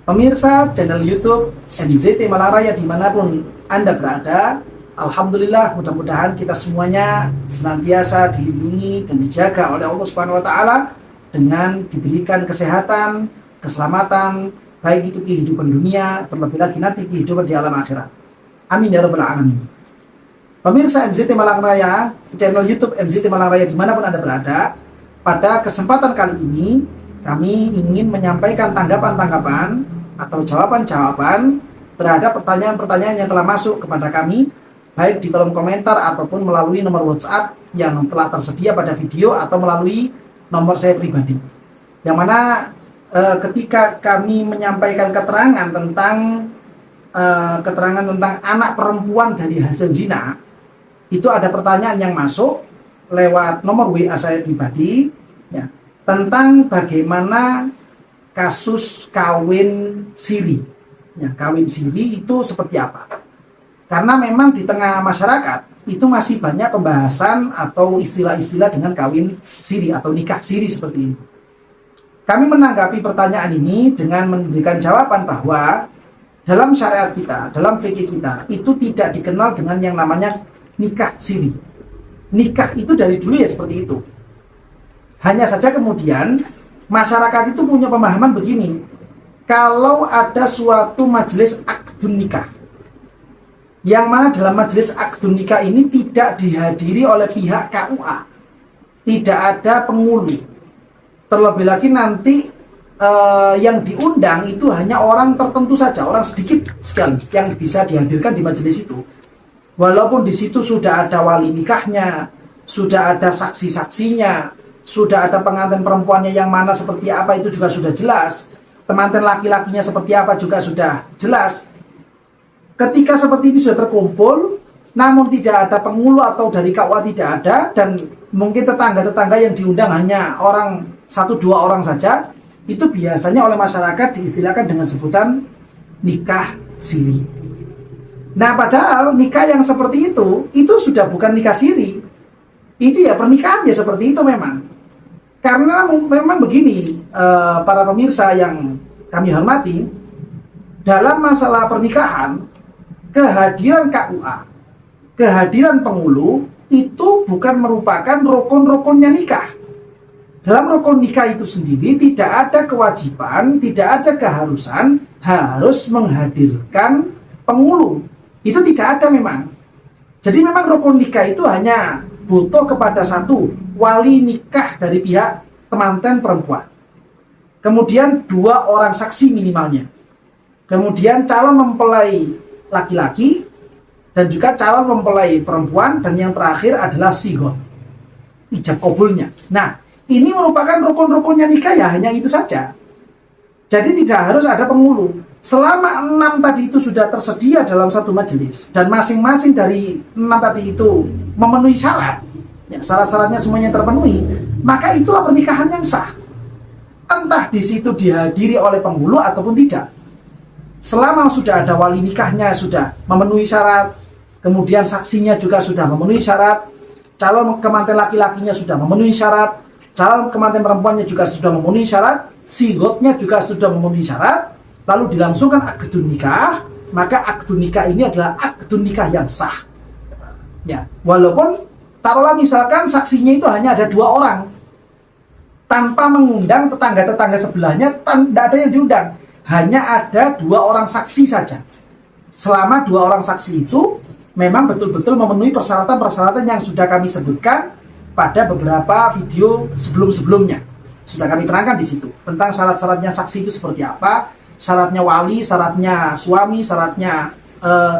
Pemirsa channel YouTube MZT Malang Raya dimanapun Anda berada, Alhamdulillah, mudah-mudahan kita semuanya senantiasa dilindungi dan dijaga oleh Allah Subhanahu wa Ta'ala dengan diberikan kesehatan, keselamatan, baik itu kehidupan dunia, terlebih lagi nanti kehidupan di alam akhirat. Amin ya rabbal alamin. Pemirsa MZT Malang Raya, channel YouTube MZT Malang Raya dimanapun Anda berada, pada kesempatan kali ini kami ingin menyampaikan tanggapan-tanggapan atau jawaban-jawaban terhadap pertanyaan-pertanyaan yang telah masuk kepada kami, baik di kolom komentar ataupun melalui nomor WhatsApp yang telah tersedia pada video atau melalui nomor saya pribadi. Yang mana ketika kami menyampaikan keterangan tentang anak perempuan dari hasil zina, itu ada pertanyaan yang masuk lewat nomor WA saya pribadi, ya, tentang bagaimana kasus kawin siri. Ya, kawin siri itu seperti apa? Karena memang di tengah masyarakat itu masih banyak pembahasan atau istilah-istilah dengan kawin siri atau nikah siri seperti ini. Kami menanggapi pertanyaan ini dengan memberikan jawaban bahwa dalam syariat kita, dalam fikih kita, itu tidak dikenal dengan yang namanya nikah siri. Nikah itu dari dulu ya seperti itu. Hanya saja kemudian masyarakat itu punya pemahaman begini, kalau ada suatu majelis akdun nikah, yang mana dalam majelis akdun nikah ini tidak dihadiri oleh pihak KUA, tidak ada penghulu, terlebih lagi nanti yang diundang itu hanya orang tertentu saja, orang sedikit sekali yang bisa dihadirkan di majelis itu. Walaupun di situ sudah ada wali nikahnya, sudah ada saksi-saksinya, sudah ada pengantin perempuannya yang mana seperti apa itu juga sudah jelas, pengantin laki-lakinya seperti apa juga sudah jelas. Ketika seperti ini sudah terkumpul, namun tidak ada penghulu atau dari KUA tidak ada, dan mungkin tetangga-tetangga yang diundang hanya orang 1-2 orang saja, itu biasanya oleh masyarakat diistilahkan dengan sebutan nikah siri. Nah, padahal nikah yang seperti itu sudah bukan nikah siri. Itu ya pernikahan ya seperti itu memang. Karena memang begini, para pemirsa yang kami hormati, dalam masalah pernikahan, kehadiran KUA, kehadiran penghulu, itu bukan merupakan rukun-rukunnya nikah. Dalam rukun nikah itu sendiri tidak ada kewajiban, tidak ada keharusan harus menghadirkan penghulu. Itu tidak ada memang. Jadi memang rukun nikah itu hanya butuh kepada satu wali nikah dari pihak temanten perempuan, kemudian 2 orang saksi minimalnya, kemudian calon mempelai laki-laki dan juga calon mempelai perempuan, dan yang terakhir adalah sigot, ijab kabulnya. Nah, ini merupakan rukun-rukunnya nikah ya, hanya itu saja. Jadi tidak harus ada penghulu. Selama 6 tadi itu sudah tersedia dalam satu majelis, dan masing-masing dari 6 tadi itu memenuhi syarat, ya, syarat-syaratnya semuanya terpenuhi, maka itulah pernikahan yang sah. Entah di situ dihadiri oleh penghulu ataupun tidak. Selama sudah ada wali nikahnya sudah memenuhi syarat, kemudian saksinya juga sudah memenuhi syarat, calon kemanten laki-lakinya sudah memenuhi syarat, calon kemanten perempuannya juga sudah memenuhi syarat, sigotnya juga sudah memenuhi syarat, lalu dilangsungkan akdun nikah, maka akdun nikah ini adalah akdun nikah yang sah. Ya, walaupun taruhlah misalkan saksinya itu hanya ada 2 orang, tanpa mengundang tetangga-tetangga sebelahnya, tidak ada yang diundang, hanya ada 2 orang saksi saja. Selama 2 orang saksi itu memang betul-betul memenuhi persyaratan-persyaratan yang sudah kami sebutkan pada beberapa video sebelum-sebelumnya. Sudah kami terangkan di situ tentang syarat-syaratnya saksi itu seperti apa, syaratnya wali, syaratnya suami, syaratnya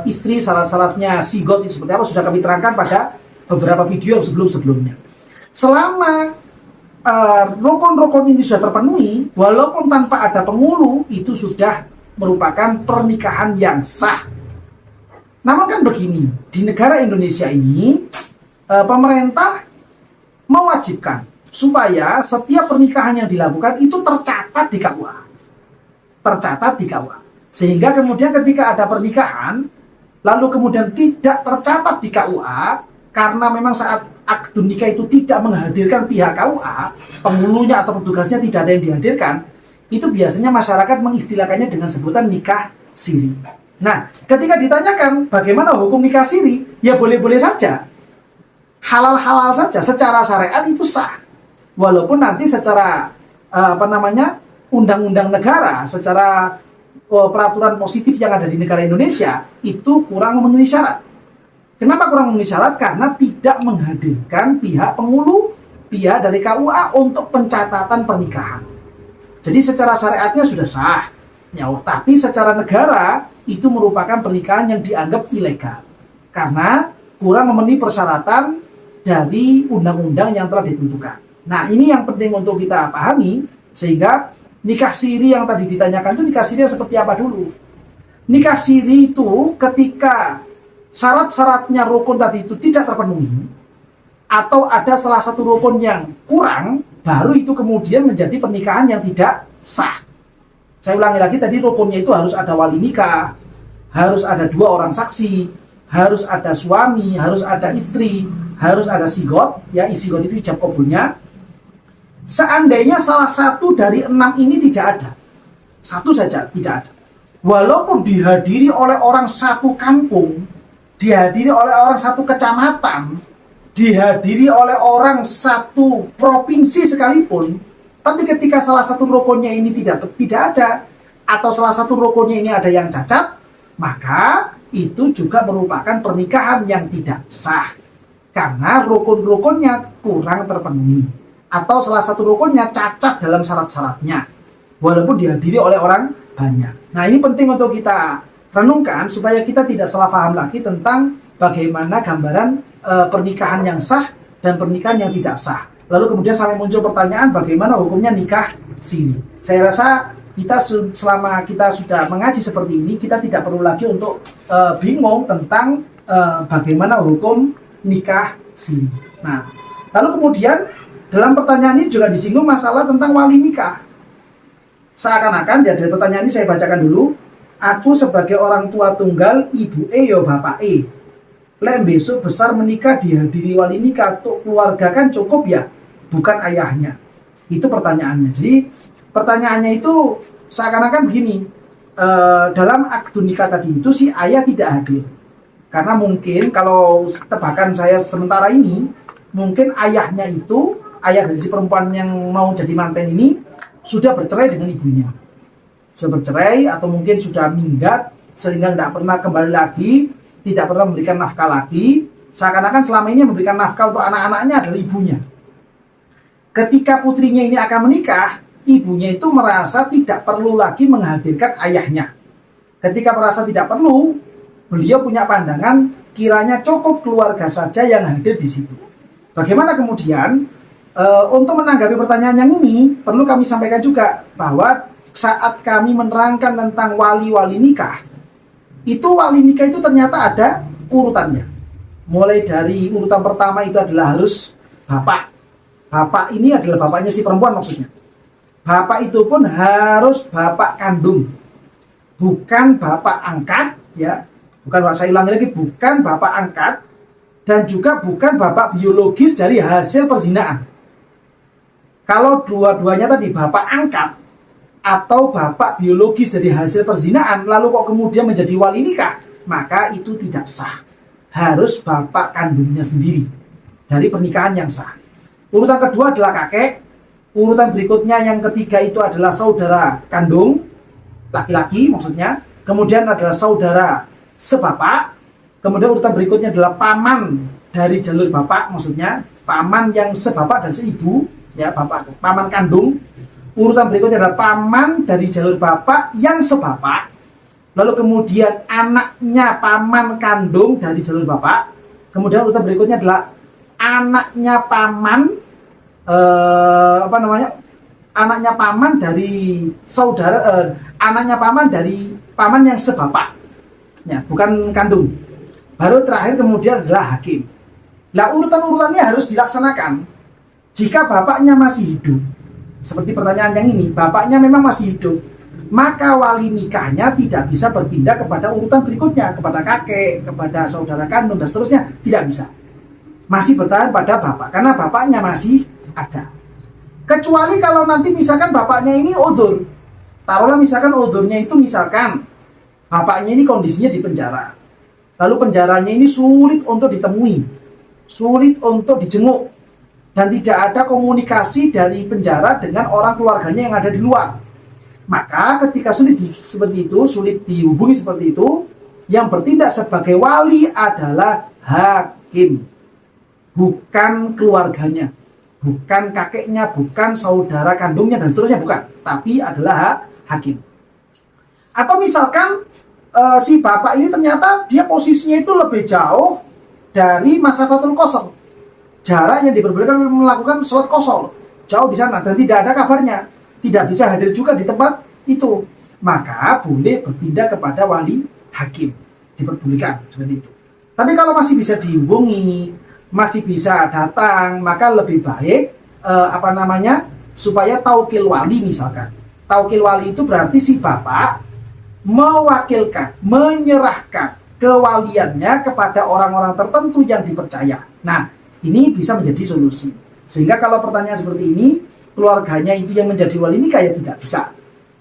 istri, syarat-syaratnya sigot itu seperti apa, sudah kami terangkan pada beberapa video sebelum-sebelumnya. Selama rukun-rukun ini sudah terpenuhi, walaupun tanpa ada penghulu, itu sudah merupakan pernikahan yang sah. Namun kan begini, di negara Indonesia ini pemerintah mewajibkan supaya setiap pernikahan yang dilakukan itu tercatat di KUA. Tercatat di KUA. Sehingga kemudian ketika ada pernikahan, lalu kemudian tidak tercatat di KUA, karena memang saat akdun nikah itu tidak menghadirkan pihak KUA, penghulunya atau petugasnya tidak ada yang dihadirkan, itu biasanya masyarakat mengistilahkannya dengan sebutan nikah siri. Nah, ketika ditanyakan bagaimana hukum nikah siri, ya boleh-boleh saja, halal-halal saja, secara syariat itu sah. Walaupun nanti secara undang-undang negara, secara peraturan positif yang ada di negara Indonesia itu kurang memenuhi syarat. Kenapa kurang memenuhi syarat? Karena tidak menghadirkan pihak penghulu, pihak dari KUA untuk pencatatan pernikahan. Jadi secara syariatnya sudah sah, ya, tapi secara negara itu merupakan pernikahan yang dianggap ilegal karena kurang memenuhi persyaratan dari undang-undang yang telah ditentukan. Nah, ini yang penting untuk kita pahami, sehingga nikah siri yang tadi ditanyakan itu nikah siri yang seperti apa dulu. Nikah siri itu ketika syarat-syaratnya rukun tadi itu tidak terpenuhi, atau ada salah satu rukun yang kurang, baru itu kemudian menjadi pernikahan yang tidak sah. Saya ulangi lagi, tadi rukunnya itu harus ada wali nikah, harus ada 2 orang saksi, harus ada suami, harus ada istri, harus ada sigot, ya, sigot itu ijab kabulnya. Seandainya salah satu dari 6 ini tidak ada, satu saja tidak ada, walaupun dihadiri oleh orang satu kampung, dihadiri oleh orang satu kecamatan, dihadiri oleh orang satu provinsi sekalipun, tapi ketika salah satu rukunnya ini tidak ada, atau salah satu rukunnya ini ada yang cacat, maka itu juga merupakan pernikahan yang tidak sah karena rukun-rukunnya kurang terpenuhi, atau salah satu rukunnya cacat dalam syarat-syaratnya walaupun dihadiri oleh orang banyak. Nah, ini penting untuk kita renungkan supaya kita tidak salah paham lagi tentang bagaimana gambaran pernikahan yang sah dan pernikahan yang tidak sah. Lalu kemudian sampai muncul pertanyaan bagaimana hukumnya nikah siri. Saya rasa kita selama kita sudah mengaji seperti ini, kita tidak perlu lagi untuk bingung tentang bagaimana hukum nikah siri. Nah, lalu kemudian dalam pertanyaan ini juga disinggung masalah tentang wali nikah. Seakan-akan dari pertanyaan ini saya bacakan dulu. Aku sebagai orang tua tunggal, ibu yo bapak lek besok besar menikah dihadiri wali nikah, untuk keluarga kan cukup ya, bukan ayahnya. Itu pertanyaannya. Jadi pertanyaannya itu seakan-akan begini, dalam akad nikah tadi itu si ayah tidak hadir. Karena mungkin kalau tebakan saya sementara ini, mungkin ayahnya itu, ayah dari si perempuan yang mau jadi manten ini sudah bercerai dengan ibunya. Sudah bercerai atau mungkin sudah minggat sehingga tidak pernah kembali lagi, tidak pernah memberikan nafkah lagi. Seakan-akan selama ini memberikan nafkah untuk anak-anaknya adalah ibunya. Ketika putrinya ini akan menikah, ibunya itu merasa tidak perlu lagi menghadirkan ayahnya. Ketika merasa tidak perlu, beliau punya pandangan kiranya cukup keluarga saja yang hadir di situ. Bagaimana kemudian untuk menanggapi pertanyaan yang ini, perlu kami sampaikan juga bahwa saat kami menerangkan tentang wali-wali nikah, itu wali nikah itu ternyata ada urutannya. Mulai dari urutan pertama itu adalah harus bapak. Bapak ini adalah bapaknya si perempuan maksudnya. Bapak itu pun harus bapak kandung, bukan bapak angkat, ya. Bukan, saya ulangi lagi, bukan bapak angkat dan juga bukan bapak biologis dari hasil perzinaan. Kalau dua-duanya tadi bapak angkat atau bapak biologis dari hasil perzinaan, lalu kok kemudian menjadi wali nikah, maka itu tidak sah. Harus bapak kandungnya sendiri dari pernikahan yang sah. Urutan kedua adalah kakek. Urutan berikutnya yang ketiga itu adalah saudara kandung, laki-laki maksudnya. Kemudian adalah saudara sebapak. Kemudian urutan berikutnya adalah paman dari jalur bapak, maksudnya paman yang sebapak dan seibu, ya, bapak, paman kandung. Urutan berikutnya adalah paman dari jalur bapak yang sebapak. Lalu kemudian anaknya paman kandung dari jalur bapak. Kemudian urutan berikutnya adalah anaknya paman anaknya paman dari saudara, anaknya paman dari paman yang sebapak, ya, bukan kandung. Baru terakhir kemudian adalah hakim. Nah, urutan-urutannya harus dilaksanakan. Jika bapaknya masih hidup, seperti pertanyaan yang ini, bapaknya memang masih hidup, maka wali nikahnya tidak bisa berpindah kepada urutan berikutnya, kepada kakek, kepada saudara kandung dan seterusnya, tidak bisa. Masih bertahan pada bapak, karena bapaknya masih ada. Kecuali kalau nanti misalkan bapaknya ini uzur, Taruhlah misalkan odornya itu misalkan bapaknya ini kondisinya di penjara. Lalu penjaranya ini sulit untuk ditemui, sulit untuk dijenguk, dan tidak ada komunikasi dari penjara dengan orang keluarganya yang ada di luar. Maka ketika seperti itu, sulit dihubungi seperti itu, yang bertindak sebagai wali adalah hakim, bukan keluarganya, bukan kakeknya, bukan saudara kandungnya dan seterusnya, bukan, tapi adalah hakim. Atau misalkan si bapak ini ternyata dia posisinya itu lebih jauh dari masafatul qasr, jarak yang diperbolehkan melakukan sholat qasar, jauh di sana dan tidak ada kabarnya, tidak bisa hadir juga di tempat itu, maka boleh berpindah kepada wali hakim, diperbolehkan seperti itu. Tapi kalau masih bisa dihubungi, masih bisa datang, maka lebih baik supaya taukil wali. Misalkan taukil wali itu berarti si bapak mewakilkan, menyerahkan kewaliannya kepada orang-orang tertentu yang dipercaya. Nah, ini bisa menjadi solusi. Sehingga kalau pertanyaan seperti ini, keluarganya itu yang menjadi wali nikah ya tidak bisa,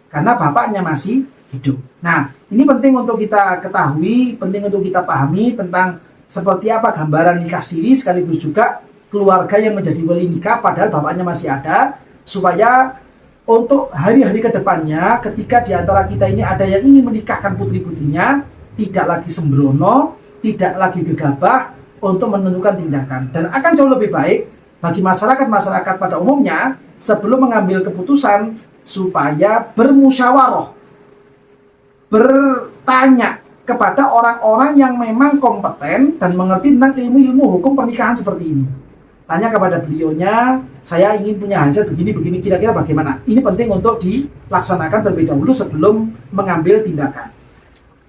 karena bapaknya masih hidup. Nah, ini penting untuk kita ketahui, penting untuk kita pahami tentang seperti apa gambaran nikah siri, sekaligus juga keluarga yang menjadi wali nikah padahal bapaknya masih ada, supaya untuk hari-hari kedepannya ketika diantara kita ini ada yang ingin menikahkan putri-putrinya, tidak lagi sembrono, tidak lagi gegabah untuk menentukan tindakan. Dan akan jauh lebih baik bagi masyarakat pada umumnya sebelum mengambil keputusan supaya bermusyawarah, bertanya kepada orang-orang yang memang kompeten dan mengerti tentang ilmu-ilmu hukum pernikahan seperti ini. Tanya kepada beliaunya, saya ingin punya hajat begini, kira-kira bagaimana? Ini penting untuk dilaksanakan terlebih dahulu sebelum mengambil tindakan.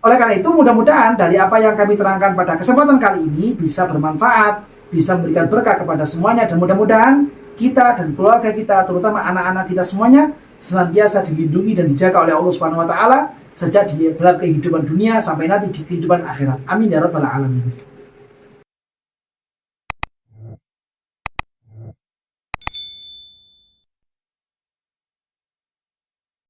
Oleh karena itu, mudah-mudahan dari apa yang kami terangkan pada kesempatan kali ini bisa bermanfaat, bisa memberikan berkah kepada semuanya, dan mudah-mudahan kita dan keluarga kita, terutama anak-anak kita semuanya, senantiasa dilindungi dan dijaga oleh Allah Subhanahu wa taala sejak di dalam kehidupan dunia sampai nanti di kehidupan akhirat. Amin ya rabbal alamin.